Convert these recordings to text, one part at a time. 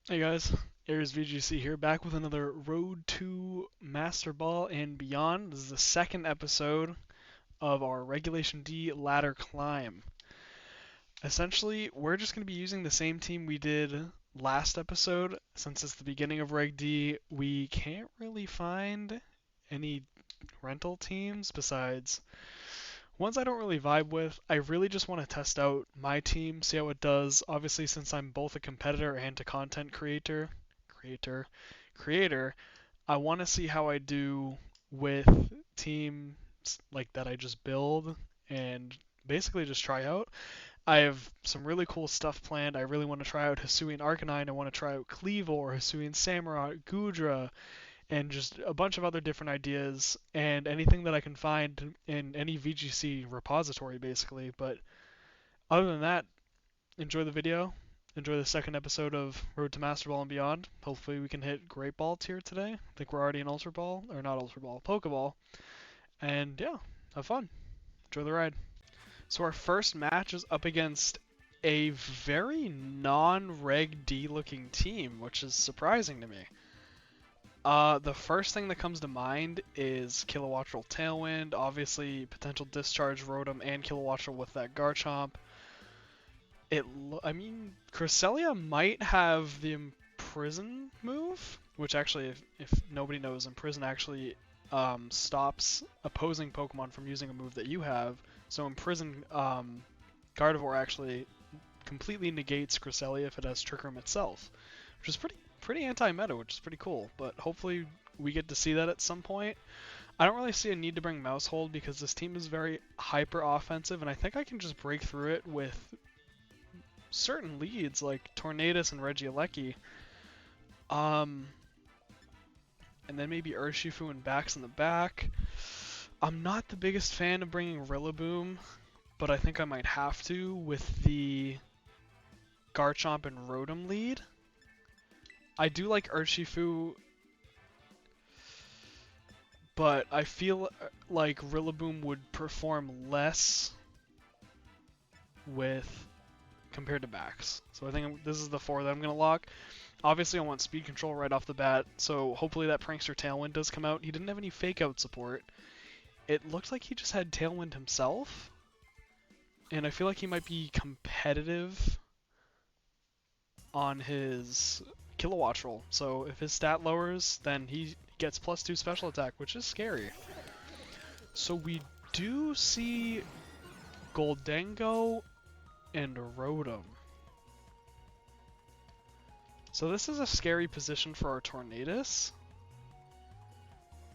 Hey guys, Aries VGC here, back with another Road to Masterball and Beyond. This is the second episode of our Regulation D ladder climb. Essentially, we're just going to be using the same team we did last episode. Since it's the beginning of Reg D, we can't really find any rental teams besides ones I don't really vibe with. I really just want to test out my team, see how it does. Obviously, since I'm both a competitor and a content creator, I want to see how I do with teams like that I just build and basically just try out. I have some really cool stuff planned. I really want to try out Hisuian Arcanine. I want to try out Cleavor, Hisuian Samurott, Gudra, and just a bunch of other different ideas and anything that I can find in any VGC repository, basically. But other than that, enjoy the video. Enjoy the second episode of Road to Masterball and Beyond. Hopefully we can hit Great Ball tier today. I think we're already in Ultra Ball, or not Ultra Ball, Pokeball. And yeah, have fun. Enjoy the ride. So our first match is up against a very non-Reg D looking team, which is surprising to me. The first thing that comes to mind is Kilowattrel Tailwind, obviously potential Discharge Rotom and Kilowattrel with that Garchomp. I mean, Cresselia might have the Imprison move, which actually, if nobody knows, Imprison actually stops opposing Pokemon from using a move that you have. So Imprison Gardevoir actually completely negates Cresselia if it has Trick Room itself, which is pretty anti-meta, which is pretty cool. But hopefully we get to see that at some point. I don't really see a need to bring Mousehold because this team is very hyper offensive, and I think I can just break through it with certain leads like Tornadus and Regieleki. And then maybe Urshifu and Bax in the back. I'm not the biggest fan of bringing Rillaboom, but I think I might have to with the Garchomp and Rotom lead. I do like Urshifu, but I feel like Rillaboom would perform less with compared to Bax. So I think this is the 4 that I'm going to lock. Obviously, I want speed control right off the bat, so hopefully that Prankster Tailwind does come out. He didn't have any Fake Out support. It looks like he just had Tailwind himself, and I feel like he might be competitive on his Kilowattrel. So if his stat lowers, then he gets +2 special attack, which is scary. So we do see Goldengo and Rotom. So this is a scary position for our Tornadus.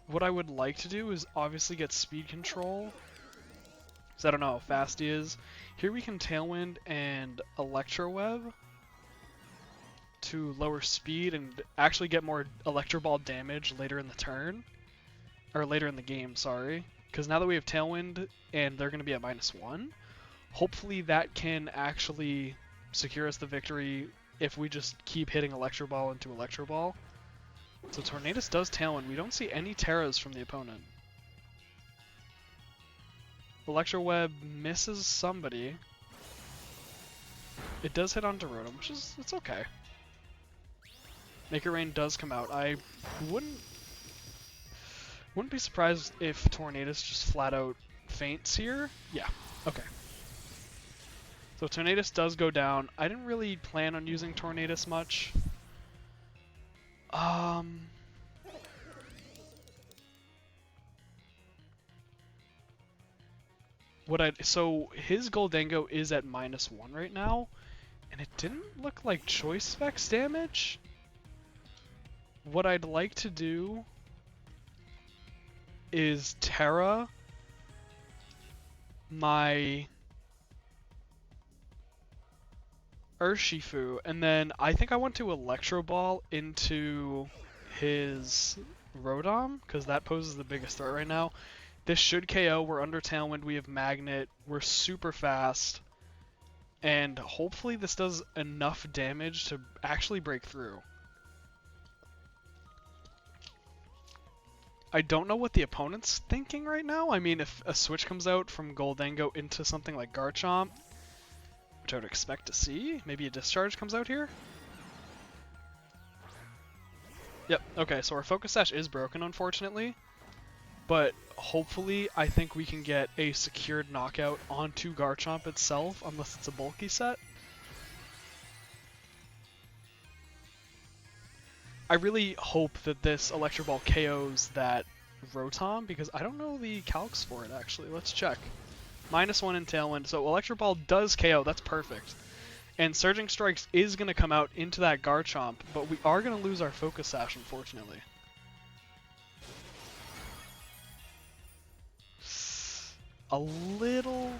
What I would like to do is obviously get speed control, because I don't know how fast he is. Here we can Tailwind and Electro Web to lower speed and actually get more Electro Ball damage later in the turn. Or later in the game, sorry. Because now that we have Tailwind and they're going to be at -1, hopefully that can actually secure us the victory if we just keep hitting Electro Ball into Electro Ball. So Tornadus does Tailwind. We don't see any Terras from the opponent. Electro Web misses somebody. It does hit onto Rotom, which is, it's okay. Make It Rain does come out. I wouldn't be surprised if Tornadus just flat out faints here. Yeah, okay. So Tornadus does go down. I didn't really plan on using Tornadus much. So his Goldengo is at -1 right now, and it didn't look like Choice Specs damage. What I'd like to do is Terra my Urshifu, and then I think I want to Electro Ball into his Rotom, because that poses the biggest threat right now. This should KO. We're under Tailwind. We have Magnet. We're super fast. And hopefully this does enough damage to actually break through. I don't know what the opponent's thinking right now. I mean, if a switch comes out from Goldengo into something like Garchomp, which I would expect to see, maybe a Discharge comes out here? Yep, okay, so our Focus Sash is broken, unfortunately. But hopefully, I think we can get a secured knockout onto Garchomp itself, unless it's a bulky set. I really hope that this Electro Ball KOs that Rotom, because I don't know the calcs for it, actually. Let's check. -1 in Tailwind, so Electro Ball does KO, that's perfect. And Surging Strikes is going to come out into that Garchomp, but we are going to lose our Focus Sash, unfortunately. A little...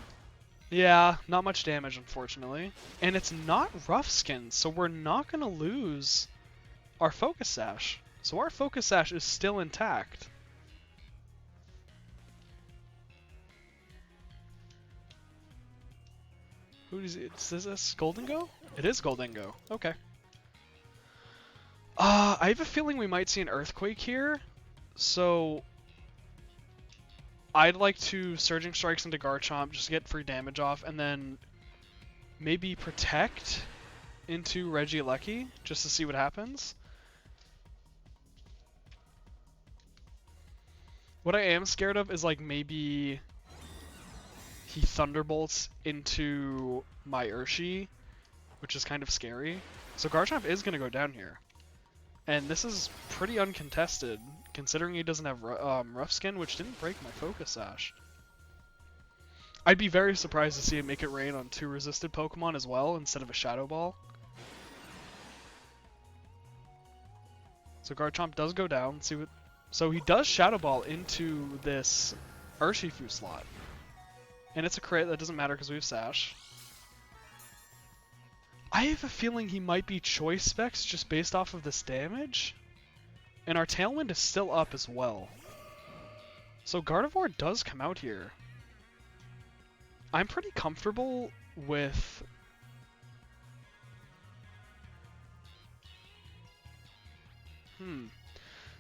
Yeah, not much damage, unfortunately. And it's not Rough Skin, so we're not going to lose our Focus Sash. So our Focus Sash is still intact. Who is it? Is this Goldingo? It is Goldingo. Okay. I have a feeling we might see an Earthquake here. So I'd like to Surging Strikes into Garchomp, just get free damage off, and then maybe Protect into Regieleki, just to see what happens. What I am scared of is like maybe he Thunderbolts into my Urshi, which is kind of scary. So Garchomp is going to go down here. And this is pretty uncontested, considering he doesn't have Rough Skin, which didn't break my Focus Sash. I'd be very surprised to see him make it rain on 2 resisted Pokemon as well, instead of a Shadow Ball. So Garchomp does go down. See what? So he does Shadow Ball into this Urshifu slot. And it's a crit, that doesn't matter because we have Sash. I have a feeling he might be Choice Specs just based off of this damage. And our Tailwind is still up as well. So Gardevoir does come out here. I'm pretty comfortable with...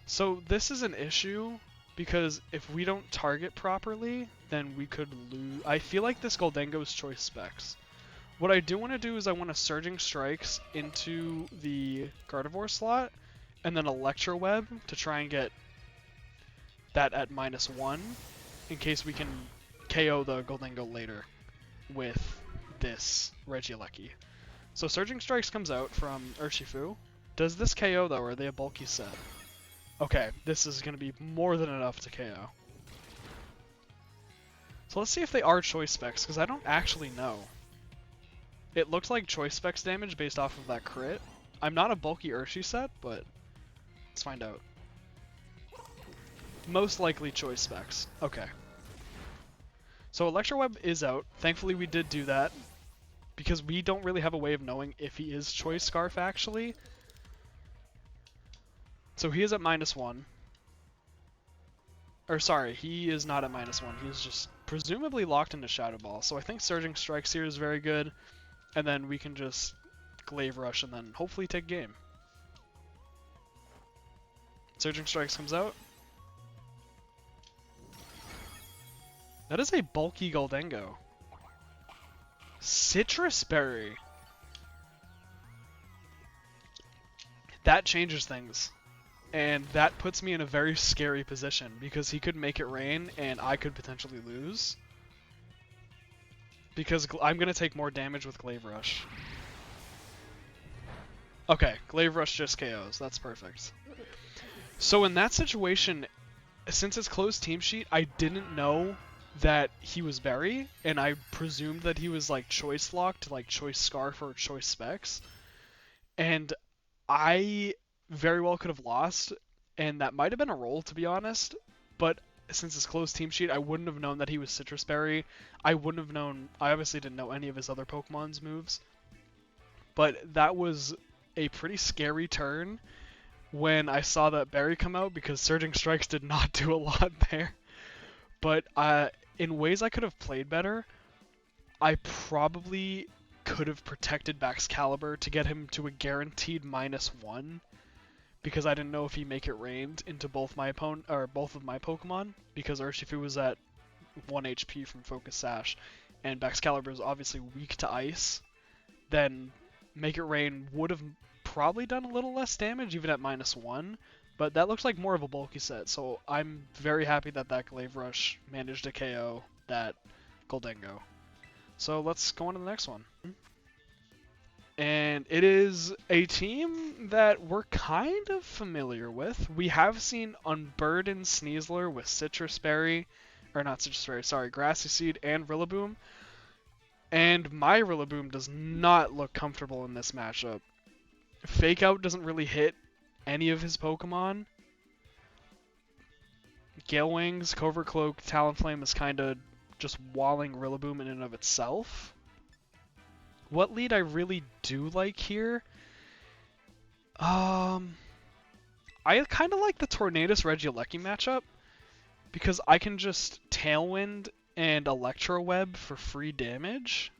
So this is an issue because if we don't target properly, then we could lose. I feel like this Goldengo is Choice Specs. What I do want to do is I want to Surging Strikes into the Gardevoir slot, and then Electro Web to try and get that at -1, in case we can KO the Goldengo later with this Regieleki. So Surging Strikes comes out from Urshifu. Does this KO though, or are they a bulky set? Okay, this is going to be more than enough to KO. So let's see if they are Choice Specs, because I don't actually know. It looks like Choice Specs damage based off of that crit. I'm not a bulky Urshi set, but let's find out. Most likely Choice Specs. Okay. So Electro Web is out. Thankfully we did do that, because we don't really have a way of knowing if he is Choice Scarf actually. So he is at -1. Or sorry, he is not at -1. He is just presumably locked into Shadow Ball. So I think Surging Strikes here is very good. And then we can just Glaive Rush and then hopefully take game. Surging Strikes comes out. That is a bulky Goldengo. Citrus Berry. That changes things. And that puts me in a very scary position, because he could make it rain and I could potentially lose. Because I'm going to take more damage with Glaive Rush. Okay, Glaive Rush just KOs. That's perfect. So in that situation, since it's closed team sheet, I didn't know that he was Berry, and I presumed that he was like Choice Locked, like Choice Scarf or Choice Specs. And I very well could have lost, and that might have been a roll, to be honest, but since it's closed team sheet, I wouldn't have known that he was Citrus Berry. I wouldn't have known, I obviously didn't know any of his other Pokemon's moves, but that was a pretty scary turn when I saw that Berry come out, because Surging Strikes did not do a lot there. But in ways I could have played better, I probably could have protected Baxcalibur to get him to a guaranteed -1, because I didn't know if he make it rained into both my opponent or both of my Pokemon, because Urshifu was at 1 HP from Focus Sash, and Baxcalibur is obviously weak to ice. Then make it rain would have probably done a little less damage even at -1, But that looks like more of a bulky set, so I'm very happy that that Glaive Rush managed to KO that Goldengo. So let's go on to the next one. And it is a team that we're kind of familiar with. We have seen Unburdened Sneasler with Citrus Berry, or not Citrus Berry, sorry, Grassy Seed and Rillaboom. And my Rillaboom does not look comfortable in this matchup. Fake Out doesn't really hit any of his Pokemon. Gale Wings, Covert Cloak, Talonflame is kind of just walling Rillaboom in and of itself. What lead I really do like here? I kind of like the Tornadus Regieleki matchup because I can just Tailwind and Electro Web for free damage.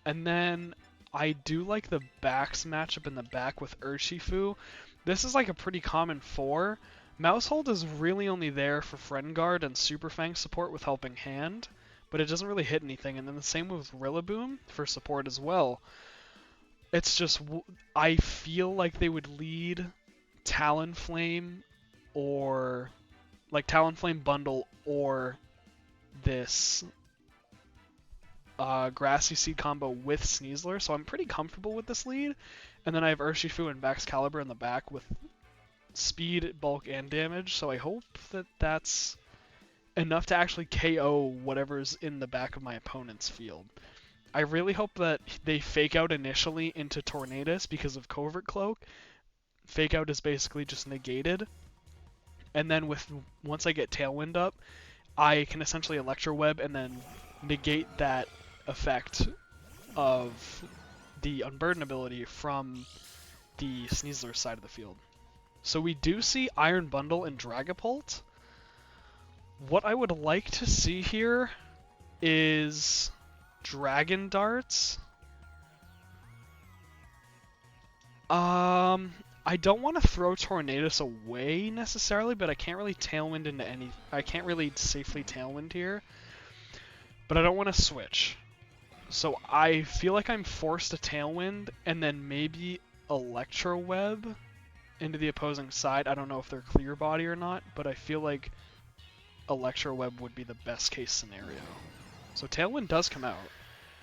And then I do like the Backs matchup in the back with Urshifu. This is like a pretty common 4. Mousehold is really only there for Friend Guard and Super Fang support with Helping Hand, but it doesn't really hit anything. And then the same with Rillaboom for support as well. It's just, I feel like they would lead Talonflame or, like Talonflame bundle or this Grassy Seed combo with Sneasler, so I'm pretty comfortable with this lead. And then I have Urshifu and Baxcalibur in the back with speed, bulk, and damage, so I hope that that's enough to actually KO whatever's in the back of my opponent's field. I really hope that they Fake Out initially into Tornadus because of Covert Cloak. Fake Out is basically just negated. And then once I get Tailwind up, I can essentially Electro Web and then negate that effect of the Unburden ability from the Sneasler side of the field. So we do see Iron Bundle and Dragapult. What I would like to see here is Dragon Darts. I don't want to throw Tornadus away necessarily, but I can't really Tailwind into any. I can't really safely Tailwind here. But I don't want to switch. So I feel like I'm forced to Tailwind and then maybe Electro Web into the opposing side. I don't know if they're Clear Body or not, but I feel like Electro Web would be the best case scenario. So Tailwind does come out.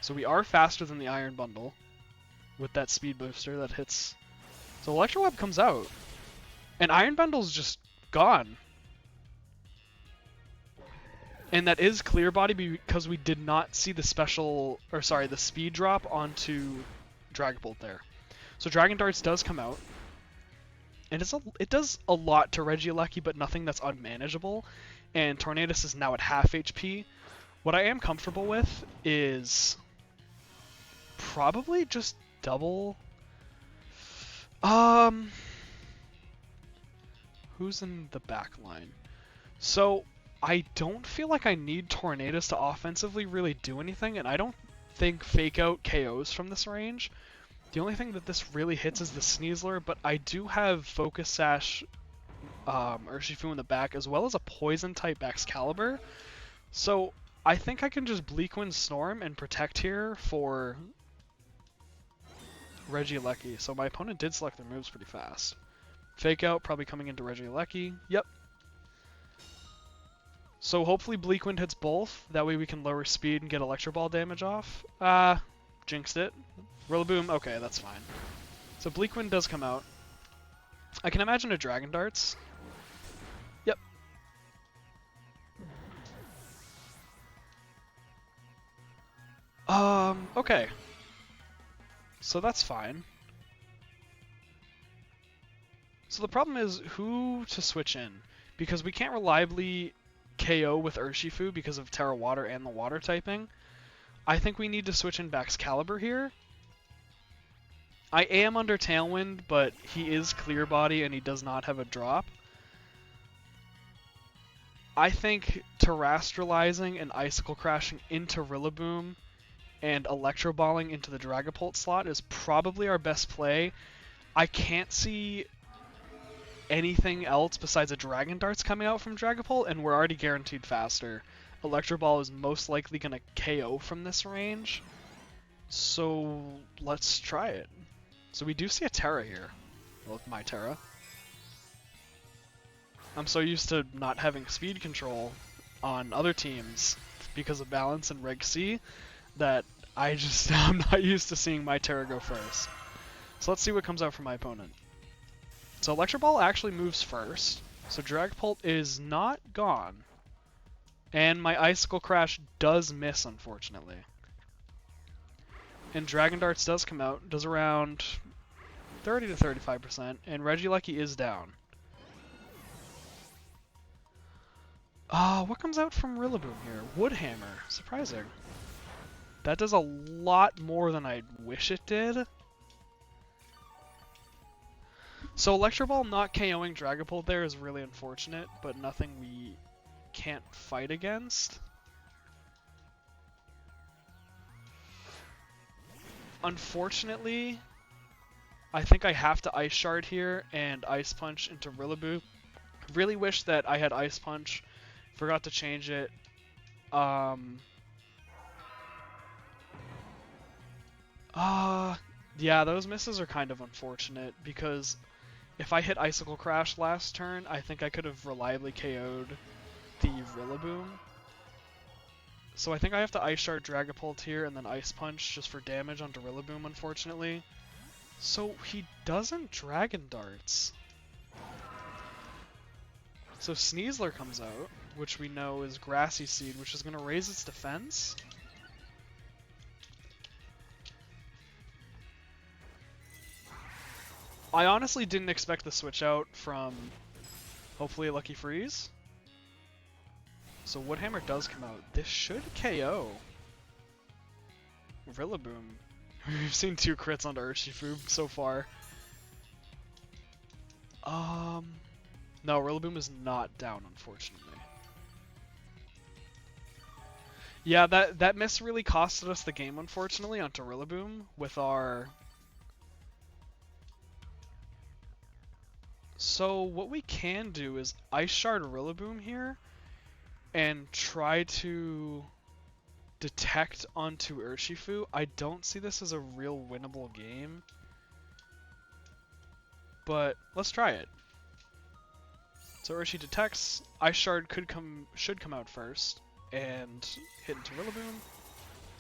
So we are faster than the Iron Bundle with that speed booster that hits. So Electro Web comes out. And Iron Bundle's just gone. And that is Clear Body because we did not see the the speed drop onto Dragapult there. So Dragon Darts does come out. And it does a lot to Regieleki, but nothing that's unmanageable. And Tornadus is now at half HP. What I am comfortable with is probably just double. Who's in the back line? So I don't feel like I need Tornadus to offensively really do anything, and I don't think Fake Out KOs from this range. The only thing that this really hits is the Sneasler, but I do have Focus Sash Urshifu in the back, as well as a Poison-type Baxcalibur. So I think I can just Bleak Wind Storm and protect here for Regieleki. So my opponent did select their moves pretty fast. Fake Out probably coming into Regieleki. Yep. So hopefully Bleak Wind hits both. That way we can lower speed and get Electro Ball damage off. Jinxed it. Rillaboom, okay, that's fine. So Bleak Wind does come out. I can imagine a Dragon Darts. Yep. Okay. So that's fine. So the problem is who to switch in. Because we can't reliably KO with Urshifu because of Terra Water and the Water typing. I think we need to switch in Baxcalibur here. I am under Tailwind, but he is Clear Body and he does not have a drop. I think Terrestrializing and Icicle Crashing into Rillaboom and Electro Balling into the Dragapult slot is probably our best play. I can't see anything else besides a Dragon Darts coming out from Dragapult, and we're already guaranteed faster. Electro Ball is most likely going to KO from this range, so let's try it. So we do see a Terra here, with my Terra. I'm so used to not having speed control on other teams because of balance and Reg C that I'm not used to seeing my Terra go first. So let's see what comes out from my opponent. So Electro Ball actually moves first, so Dragapult is not gone. And my Icicle Crash does miss, unfortunately. And Dragon Darts does come out, does around 30 to 35%, and Regieleki is down. What comes out from Rillaboom here? Woodhammer. Surprising. That does a lot more than I wish it did. So Electro Ball not KOing Dragapult there is really unfortunate, but nothing we can't fight against. Unfortunately, I think I have to Ice Shard here and Ice Punch into Rillaboom. Really wish that I had Ice Punch. Forgot to change it. Yeah, those misses are kind of unfortunate because if I hit Icicle Crash last turn, I think I could have reliably KO'd the Rillaboom. So I think I have to Ice Shard Dragapult here and then Ice Punch just for damage onto Rillaboom, unfortunately. So he doesn't Dragon Darts. So Sneasler comes out, which we know is Grassy Seed, which is going to raise its defense. I honestly didn't expect the switch out from hopefully a Lucky Freeze. So Woodhammer does come out. This should KO Rillaboom. We've seen 2 crits onto Urshifu so far. No, Rillaboom is not down, unfortunately. Yeah, that miss really costed us the game, unfortunately, onto Rillaboom with our... So what we can do is Ice Shard Rillaboom here and try to detect onto Urshifu. I don't see this as a real winnable game, but let's try it. So Urshi detects, Ice Shard should come out first, and hit into Rillaboom.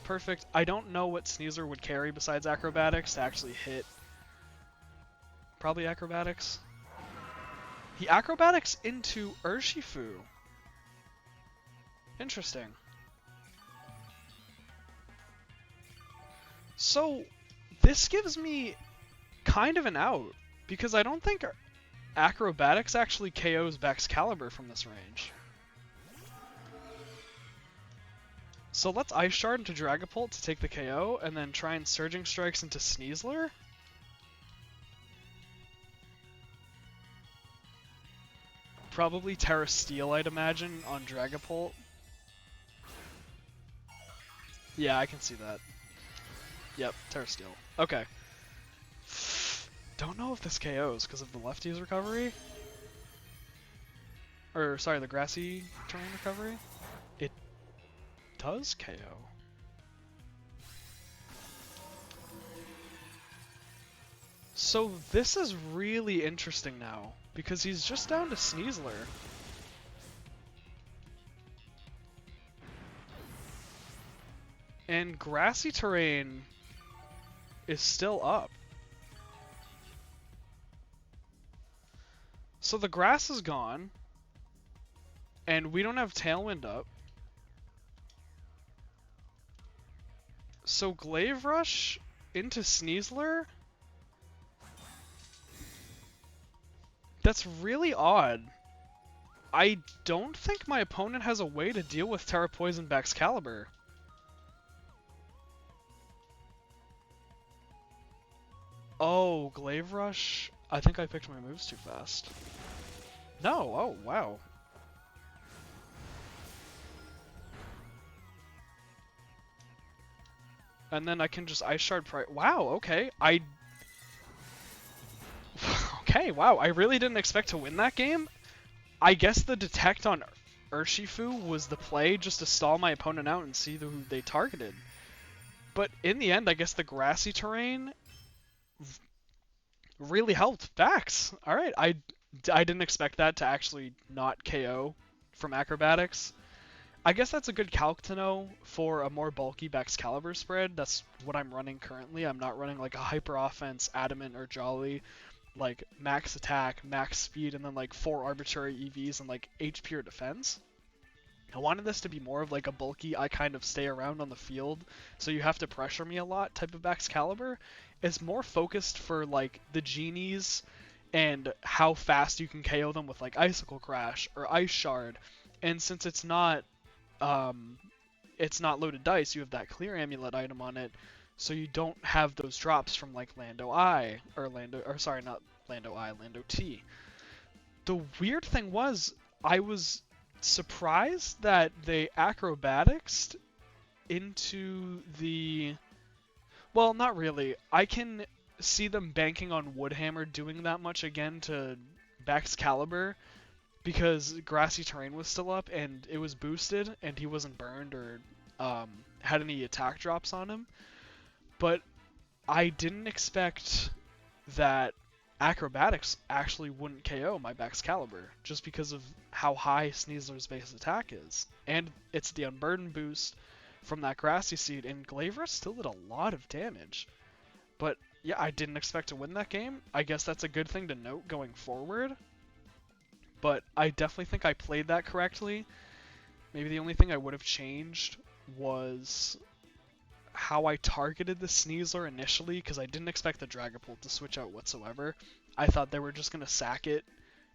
Perfect. I don't know what Sneasler would carry besides Acrobatics to actually hit. Probably Acrobatics. He Acrobatics into Urshifu. Interesting. So this gives me kind of an out, because I don't think Acrobatics actually KOs Baxcalibur from this range. So let's Ice Shard into Dragapult to take the KO, and then try and Surging Strikes into Sneasler. Probably Terra Steel, I'd imagine, on Dragapult. Yeah, I can see that. Yep, Terra Steel. Okay. Don't know if this KOs because of the lefty's recovery. Or, sorry, the grassy terrain recovery. It does KO. So this is really interesting now, because he's just down to Sneasler. And grassy terrain is still up. So the grass is gone, and we don't have Tailwind up. So Glaive Rush into Sneasler? That's really odd. I don't think my opponent has a way to deal with Terra Poison Baxcalibur. Oh, Glaive Rush? I think I picked my moves too fast. No, oh, wow. And then I can just Ice Shard Wow, okay. Okay, wow, I really didn't expect to win that game. I guess the Detect on Urshifu was the play just to stall my opponent out and see who they targeted. But in the end, I guess the grassy terrain really helped Bax. Alright, I didn't expect that to actually not KO from acrobatics. I guess that's a good calc to know for a more bulky Excalibur spread. That's what I'm running currently. I'm not running like a hyper offense, adamant, or jolly, like max attack, max speed, and then like 4 arbitrary EVs and like HP or defense. I wanted this to be more of like a bulky, I kind of stay around on the field, so you have to pressure me a lot type of Excalibur. It's more focused for like the genies and how fast you can KO them with like Icicle Crash or Ice Shard. And since um, it's not loaded dice, you have that clear amulet item on it, so you don't have those drops from like Lando I or not Lando I, Lando T. The weird thing was I was surprised that they acrobaticsed into the, well, not really. I can see them banking on Woodhammer doing that much again to Excalibur because grassy terrain was still up and it was boosted and he wasn't burned or had any attack drops on him. But I didn't expect that acrobatics actually wouldn't KO my Excalibur just because of how high Sneasler's base attack is. And it's the Unburden boost from that Grassy Seed, and Glaver still did a lot of damage. But yeah, I didn't expect to win that game. I guess that's a good thing to note going forward. But I definitely think I played that correctly. Maybe the only thing I would have changed was how I targeted the Sneasler initially, because I didn't expect the Dragapult to switch out whatsoever. I thought they were just going to sack it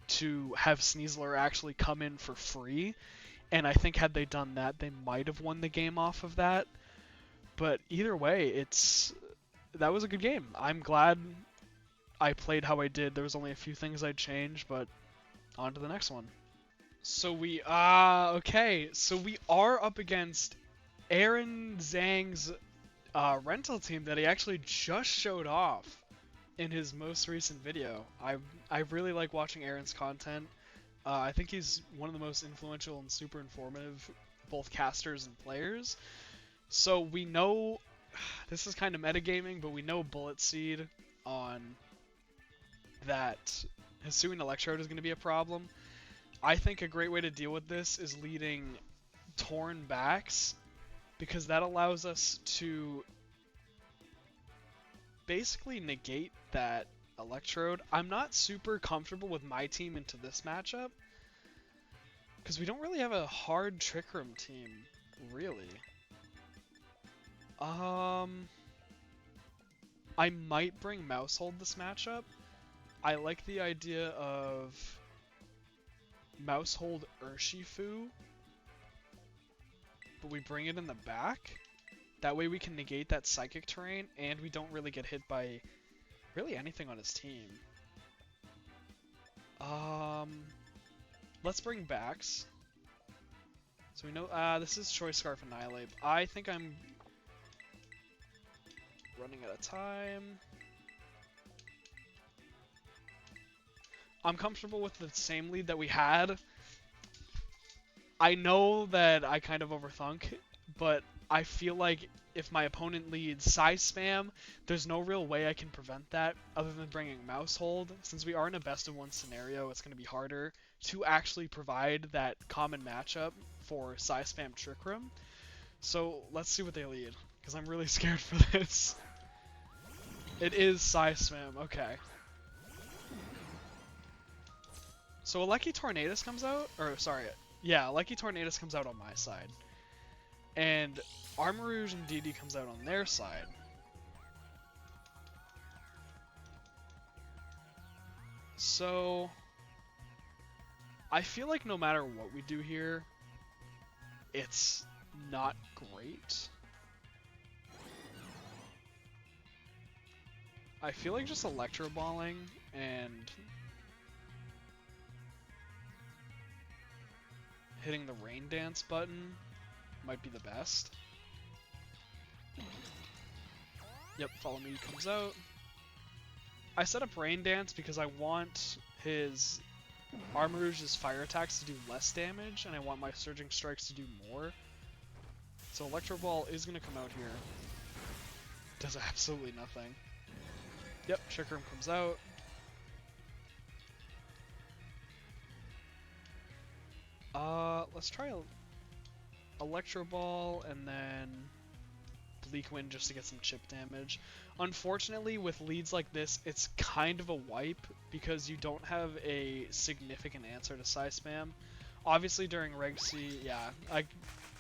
to have Sneasler actually come in for free, and I think had they done that, they might have won the game off of that. But either way, that was a good game. I'm glad I played how I did. There was only a few things I'd change, but on to the next one. So we are up against Aaron Zhang's rental team that he actually just showed off in his most recent video. I really like watching Aaron's content. I think he's one of the most influential and super informative both casters and players. So we know, this is kind of metagaming, but we know Bullet Seed on that Hisuian Electrode is going to be a problem. I think a great way to deal with this is leading Torn Backs, because that allows us to basically negate that Electrode. I'm not super comfortable with my team into this matchup, because we don't really have a hard Trick Room team, really. I might bring Mousehold this matchup. I like the idea of Mousehold Urshifu, but we bring it in the back. That way we can negate that Psychic terrain, and we don't really get hit by really anything on his team. Let's bring Bax. So we know, this is Choice Scarf Annihilate. I think I'm running out of time. I'm comfortable with the same lead that we had. I know that I kind of overthunk, but I feel like if my opponent leads Size Spam, there's no real way I can prevent that other than bringing Mousehold. Since we are in a best of one scenario, it's going to be harder to actually provide that common matchup for Size Spam Trick Room. So let's see what they lead, because I'm really scared for this. It is Size Spam, okay. So Lucky Tornadus comes out, Lucky Tornadus comes out on my side. And Armarouge and DD comes out on their side. So I feel like no matter what we do here, it's not great. I feel like just Electro Balling and hitting the Rain Dance button might be the best. Yep, Follow Me comes out. I set up Rain Dance because I want his Armarouge's fire attacks to do less damage, and I want my Surging Strikes to do more. So Electro Ball is going to come out here. Does absolutely nothing. Yep, Trick Room comes out. Let's try a Electro Ball and then Bleak Wind just to get some chip damage. Unfortunately, with leads like this, it's kind of a wipe because you don't have a significant answer to Psy Spam. Obviously, during Reg C, yeah,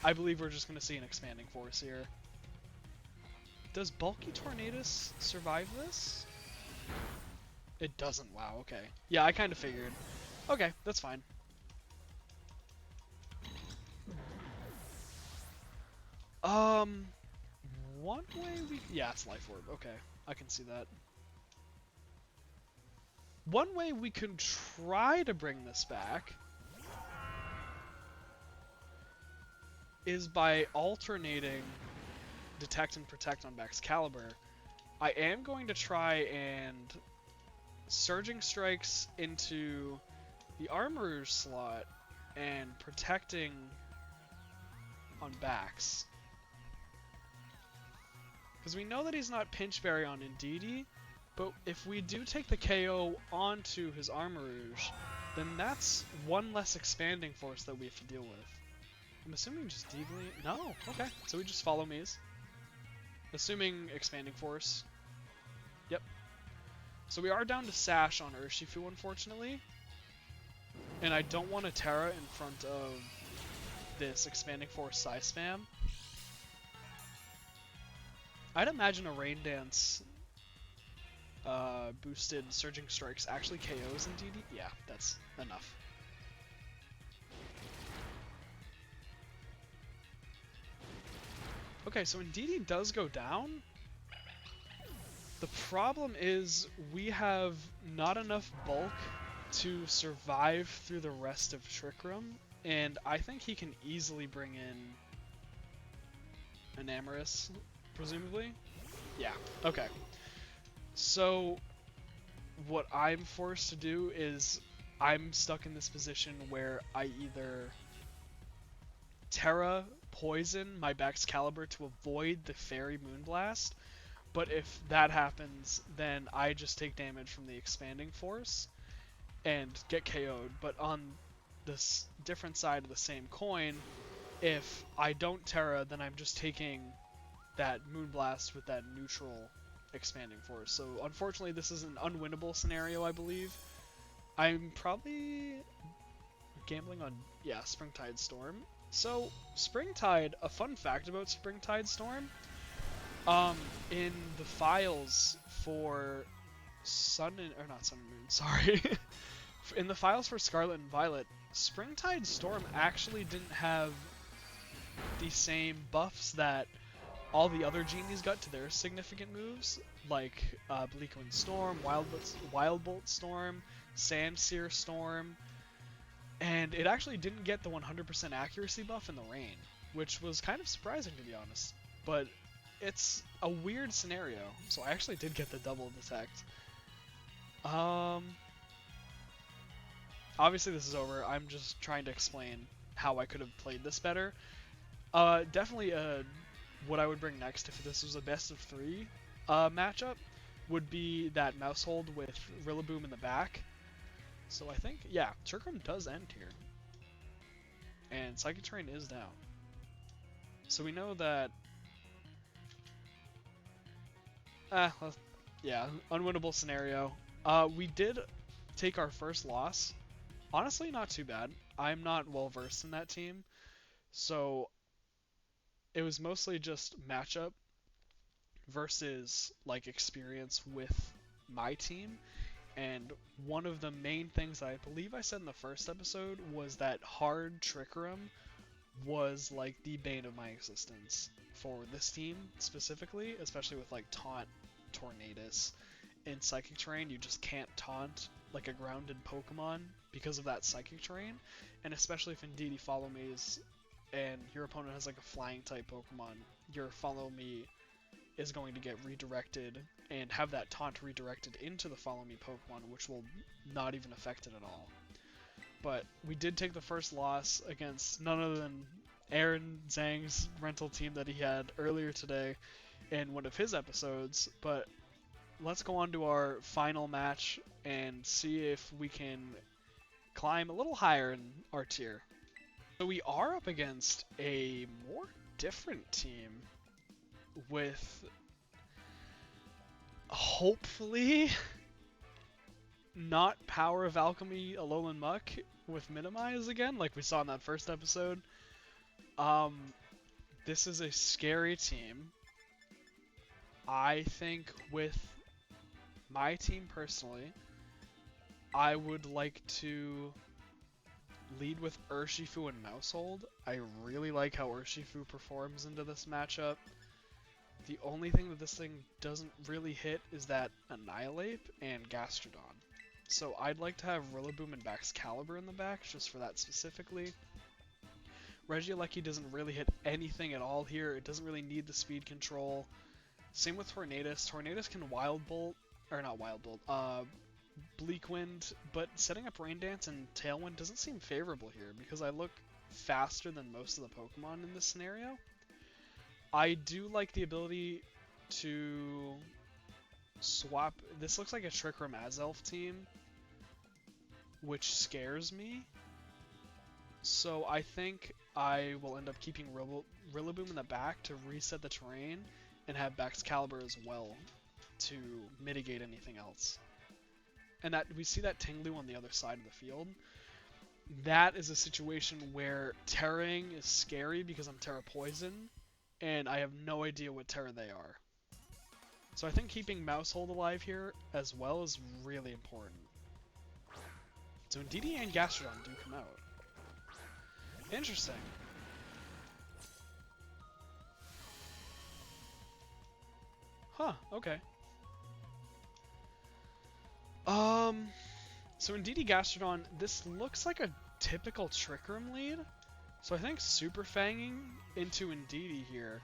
I believe we're just going to see an Expanding Force here. Does Bulky Tornadus survive this? It doesn't. Wow, okay. Yeah, I kind of figured. Okay, that's fine. Um, one way we... Yeah, it's Life Orb. Okay, I can see that. One way we can try to bring this back is by alternating Detect and Protect on Excalibur. I am going to try and Surging Strikes into the Armorer's slot and Protecting on Bax. Because we know that he's not Pinch Berry on Indeedee, but if we do take the KO onto his Armorrouge, then that's one less Expanding Force that we have to deal with. I'm assuming just Deeply... No, okay. So we just follow Mies. Assuming Expanding Force. Yep. So we are down to Sash on Urshifu, unfortunately. And I don't want to Terra in front of this Expanding Force Psy Spam. I'd imagine a Rain Dance boosted Surging Strikes actually KOs Indeedee. Yeah, that's enough. Okay, so Indeedee does go down. The problem is we have not enough bulk to survive through the rest of Trick Room, and I think he can easily bring in an Amorous, presumably. Yeah, okay. So what I'm forced to do is I'm stuck in this position where I either Terra Poison my Excalibur to avoid the Fairy Moonblast, but if that happens, then I just take damage from the Expanding Force and get KO'd. But on this different side of the same coin, if I don't Terra, then I'm just taking that Moonblast with that neutral Expanding Force. So unfortunately, this is an unwinnable scenario, I believe. I'm probably gambling on, yeah, Springtide Storm. So, Springtide, a fun fact about Springtide Storm, in the files for Sun and, or not Sun and Moon, sorry. In the files for Scarlet and Violet, Springtide Storm actually didn't have the same buffs that all the other genies got to their significant moves, like Bleak Wind Storm, Wild Bolt Storm, Sandsear Storm, and it actually didn't get the 100% accuracy buff in the rain, which was kind of surprising to be honest. But it's a weird scenario, so I actually did get the double detect. Obviously this is over. I'm just trying to explain how I could have played this better. Definitely what I would bring next if this was a best of 3 matchup would be that Mousehold with Rillaboom in the back. So I think, yeah, Trick Room does end here. And Psychic Terrain is down. So we know that... well, yeah, unwinnable scenario. We did take our first loss. Honestly, not too bad. I'm not well versed in that team. So it was mostly just matchup versus like experience with my team. And one of the main things I believe I said in the first episode was that hard Trick Room was like the bane of my existence for this team specifically, especially with like Taunt, Tornadus, and Psychic Terrain. You just can't taunt like a grounded Pokemon because of that Psychic Terrain, and especially if Indeedee Follow Me is, and your opponent has like a Flying type Pokemon, your Follow Me is going to get redirected and have that taunt redirected into the Follow Me Pokemon, which will not even affect it at all. But we did take the first loss against none other than Aaron Zhang's rental team that he had earlier today in one of his episodes. But let's go on to our final match and see if we can climb a little higher in our tier. So we are up against a more different team with hopefully not Power of Alchemy Alolan Muck with Minimize again, like we saw in that first episode. This is a scary team. I think with my team personally, I would like to lead with Urshifu and Mousehold. I really like how Urshifu performs into this matchup. The only thing that this thing doesn't really hit is that Annihilate and Gastrodon. So I'd like to have Rillaboom and Baxcalibur in the back, just for that specifically. Regieleki doesn't really hit anything at all here. It doesn't really need the speed control. Same with Tornadus. Tornadus can Wild Bolt, or not Wild Bolt, Bleak Wind, but setting up Rain Dance and Tailwind doesn't seem favorable here because I look faster than most of the Pokemon in this scenario. I do like the ability to swap. This looks like a Trick Room Azelf team, which scares me. So I think I will end up keeping Rillaboom in the back to reset the terrain and have Baxcalibur as well to mitigate anything else. And that we see that Tinglu on the other side of the field. That is a situation where Terraing is scary because I'm Terra Poison, and I have no idea what Terra they are. So I think keeping Mousehold alive here as well is really important. So Indeedee and Gastrodon do come out. Interesting. Huh, okay. So Indeedee Gastrodon, this looks like a typical Trick Room lead. So I think Super Fanging into Indeedee here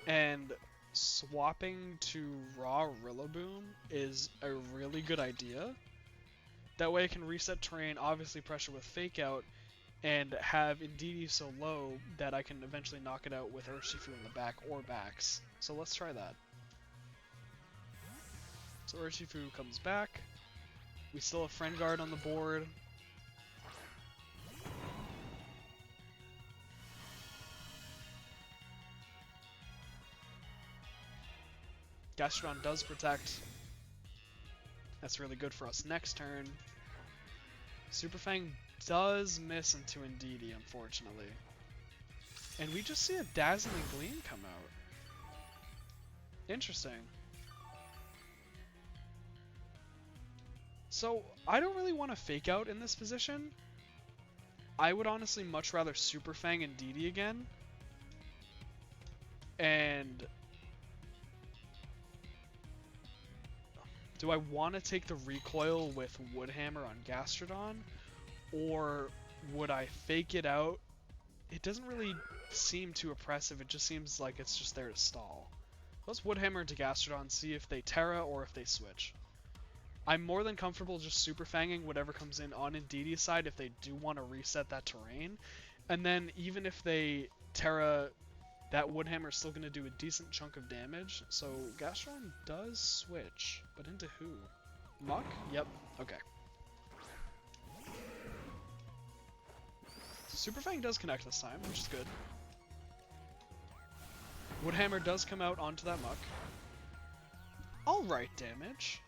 and swapping to raw Rillaboom is a really good idea. That way I can reset terrain, obviously pressure with Fake Out, and have Indeedee so low that I can eventually knock it out with Urshifu in the back or backs. So let's try that. So Urshifu comes back. We still have Friend Guard on the board. Gastrodon does protect. That's really good for us next turn. Super Fang does miss into Indeedee, unfortunately. And we just see a Dazzling Gleam come out. Interesting. So, I don't really want to Fake Out in this position. I would honestly much rather Super Fang Indeedee again. And do I want to take the recoil with Woodhammer on Gastrodon? Or would I Fake it out? It doesn't really seem too oppressive, it just seems like it's just there to stall. Let's Woodhammer into Gastrodon, see if they Terra or if they switch. I'm more than comfortable just Super Fanging whatever comes in on Indeedee's side if they do want to reset that terrain. And then even if they Terra, that Woodhammer is still going to do a decent chunk of damage. So Gastrodon does switch, but into who? Muck? Yep, okay. So Super Fang does connect this time, which is good. Woodhammer does come out onto that Muck. Alright damage.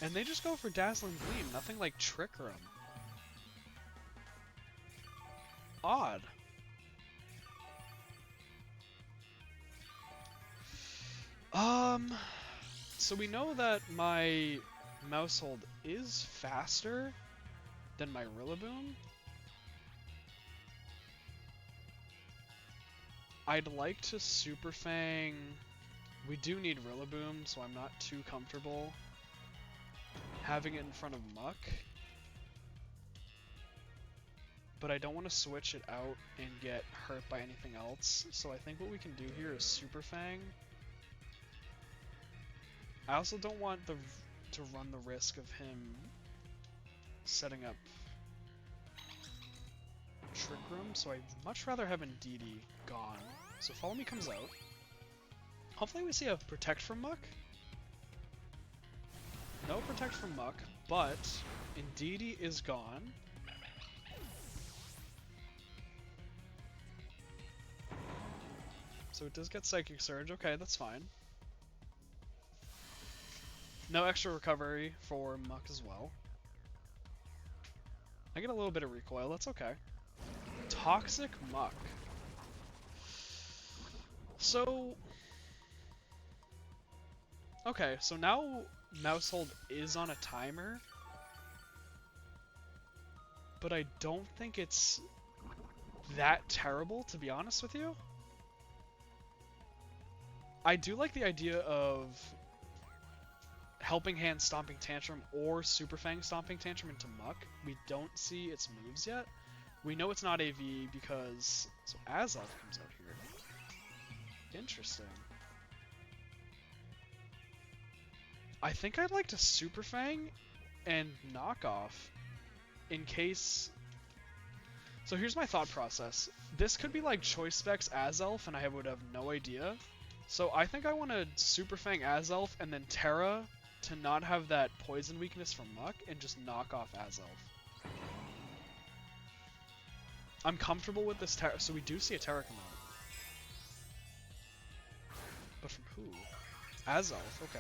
And they just go for Dazzling Gleam, nothing like Trick Room. Odd. So we know that my Mousehold is faster than my Rillaboom. I'd like to Super Fang. We do need Rillaboom, so I'm not too comfortable having it in front of Muck. But I don't want to switch it out and get hurt by anything else. So I think what we can do here is Super Fang. I also don't want to run the risk of him setting up Trick Room, so I'd much rather have Indeedee gone. So Follow Me comes out. Hopefully we see a Protect from Muck. No Protect from Muck, but Indeedee is gone. So it does get Psychic Surge. Okay, that's fine. No extra recovery for Muck as well. I get a little bit of recoil. That's okay. Toxic Muck. So... Okay, so now Mousehold is on a timer. But I don't think it's that terrible, to be honest with you. I do like the idea of Helping Hand Stomping Tantrum or Super Fang Stomping Tantrum into Muck. We don't see its moves yet. We know it's not AV because... So Azelf comes out here. Interesting. I think I'd like to Super Fang and knock off in case... So here's my thought process. This could be like Choice Specs Azelf and I would have no idea. So I think I want to Super Fang Azelf and then Terra to not have that poison weakness from Muck and just knock off Azelf. I'm comfortable with this Terra. So we do see a Terra come out. But from who? Azelf, okay.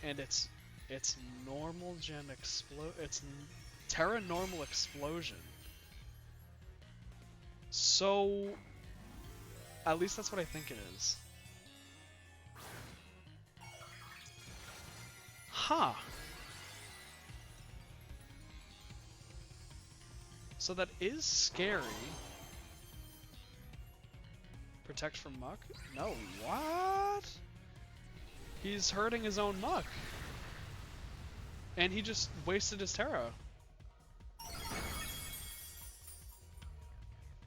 And it's normal gen it's Terra normal explosion. So at least that's what I think it is. Huh. So that is scary. Protect from Muck? No, what? He's hurting his own Muck. And he just wasted his Terra.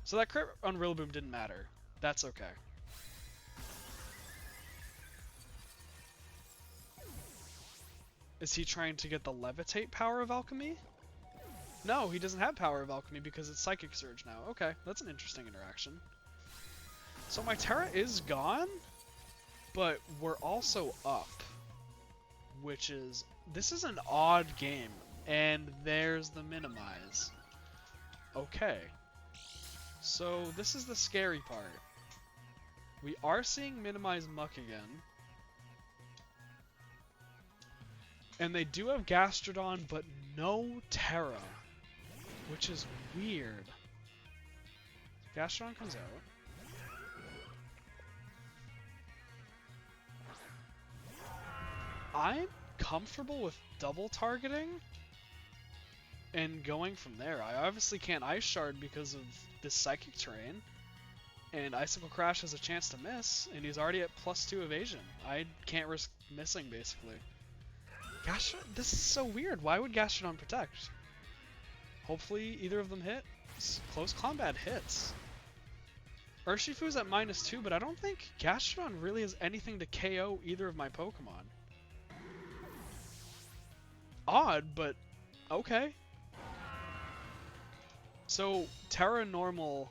So that crit on Rillaboom didn't matter. That's okay. Is he trying to get the Levitate power of Alchemy? No, he doesn't have power of Alchemy because it's Psychic Surge now. Okay, that's an interesting interaction. So my Terra is gone, but we're also up. Which is... This is an odd game. And there's the Minimize. Okay. So this is the scary part. We are seeing Minimize Muck again. And they do have Gastrodon, but no Terra. Which is weird. Gastrodon comes out. I'm comfortable with double targeting and going from there. I obviously can't Ice Shard because of this Psychic terrain. And Icicle Crash has a chance to miss, and he's already at +2 evasion. I can't risk missing, basically. This is so weird. Why would Gastrodon protect? Hopefully either of them hit. Close combat hits. Urshifu's at -2, but I don't think Gastrodon really has anything to KO either of my Pokemon. Odd, but okay. So, Terra Normal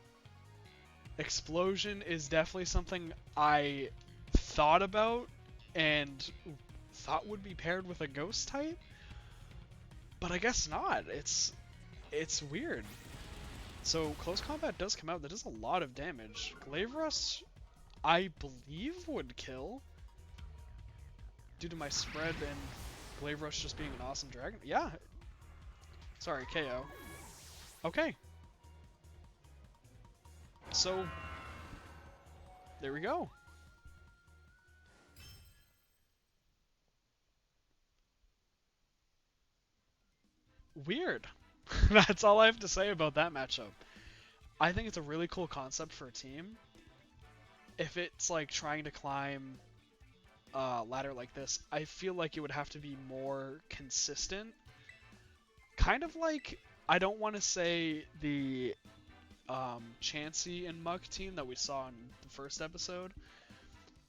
Explosion is definitely something I thought about and thought would be paired with a Ghost type, but I guess not. It's weird. So Close Combat does come out. That does a lot of damage. Glaverush, I believe, would kill due to my spread and Glaverush just being an awesome dragon. Yeah. Sorry, KO. Okay. So, there we go. Weird. That's all I have to say about that matchup. I think it's a really cool concept for a team. If it's like trying to climb a ladder like this, I feel like it would have to be more consistent. Kind of like, I don't want to say the Chansey and Muck team that we saw in the first episode,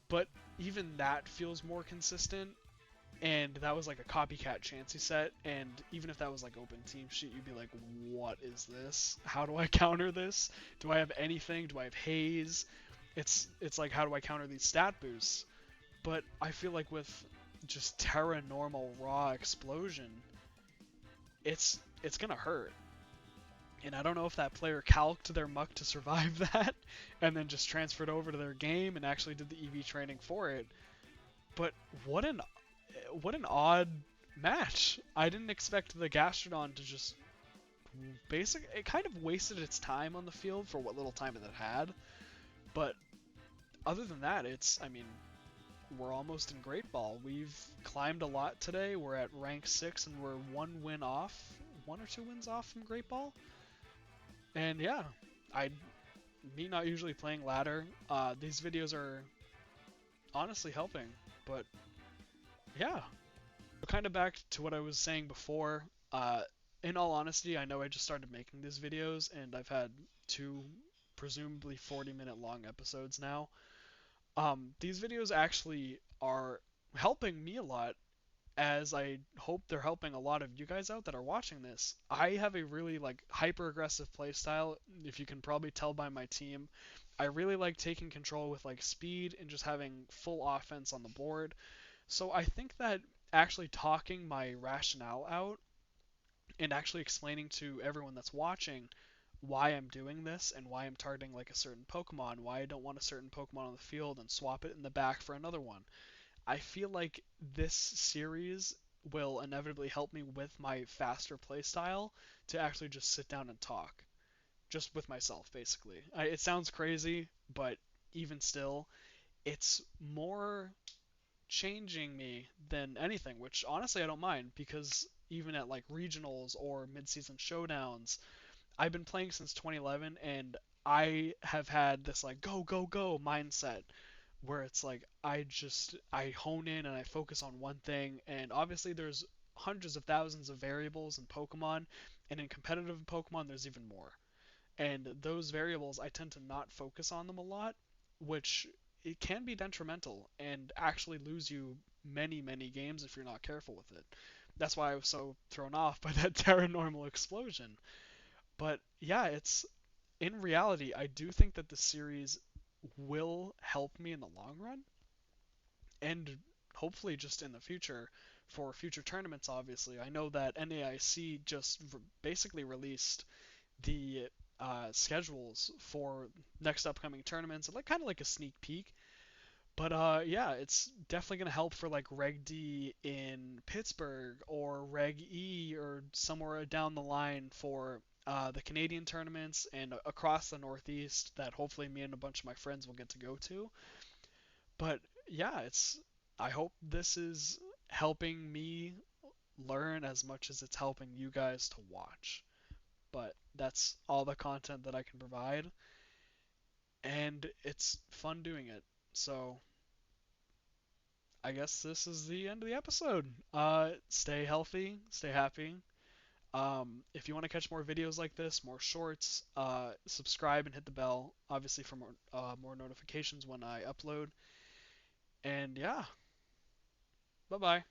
but even that feels more consistent, and that was like a copycat Chansey set, and even if that was like open team sheet, you'd be like, what is this? How do I counter this? Do I have anything? Do I have haze? It's like, how do I counter these stat boosts? But I feel like with just Terra normal raw explosion, it's gonna hurt. And I don't know if that player calced their muck to survive that and then just transferred over to their game and actually did the EV training for it. But what an what an odd match. I didn't expect the Gastrodon to just it kind of wasted its time on the field for what little time it had. But other than that, I mean, we're almost in Great Ball. We've climbed a lot today. We're at rank 6 and we're one or two wins off from Great Ball. And yeah, I me not usually playing ladder. These videos are honestly helping. But yeah, kind of back to what I was saying before. In all honesty, I know I just started making these videos and I've had two presumably 40-minute long episodes now. These videos actually are helping me a lot, as I hope they're helping a lot of you guys out that are watching this. I have a really like hyper aggressive playstyle, if you can probably tell by my team. I really like taking control with like speed and just having full offense on the board. So I think that actually talking my rationale out and actually explaining to everyone that's watching why I'm doing this and why I'm targeting like a certain Pokemon, why I don't want a certain Pokemon on the field and swap it in the back for another one. I feel like this series will inevitably help me with my faster playstyle to actually just sit down and talk. Just with myself, basically. It sounds crazy, but even still, it's more changing me than anything, which honestly I don't mind because even at like regionals or mid-season showdowns, I've been playing since 2011 and I have had this like go go go mindset where it's like I hone in and I focus on one thing, and obviously there's hundreds of thousands of variables in Pokemon, and in competitive Pokemon there's even more. And those variables I tend to not focus on them a lot, which it can be detrimental and actually lose you many games if you're not careful with it. That's why I was so thrown off by that Terra normal explosion. But yeah, it's in reality, I do think that the series will help me in the long run, and hopefully just in the future for future tournaments. Obviously, I know that NAIC just basically released the schedules for next upcoming tournaments, like kind of like a sneak peek. But yeah, it's definitely gonna help for like Reg D in Pittsburgh or Reg E or somewhere down the line for the Canadian tournaments and across the Northeast that hopefully me and a bunch of my friends will get to go to. But yeah, I hope this is helping me learn as much as it's helping you guys to watch. But that's all the content that I can provide, and it's fun doing it. So I guess this is the end of the episode. Stay healthy, stay happy. If you want to catch more videos like this, more shorts, subscribe and hit the bell, obviously for more notifications when I upload. And yeah, bye bye.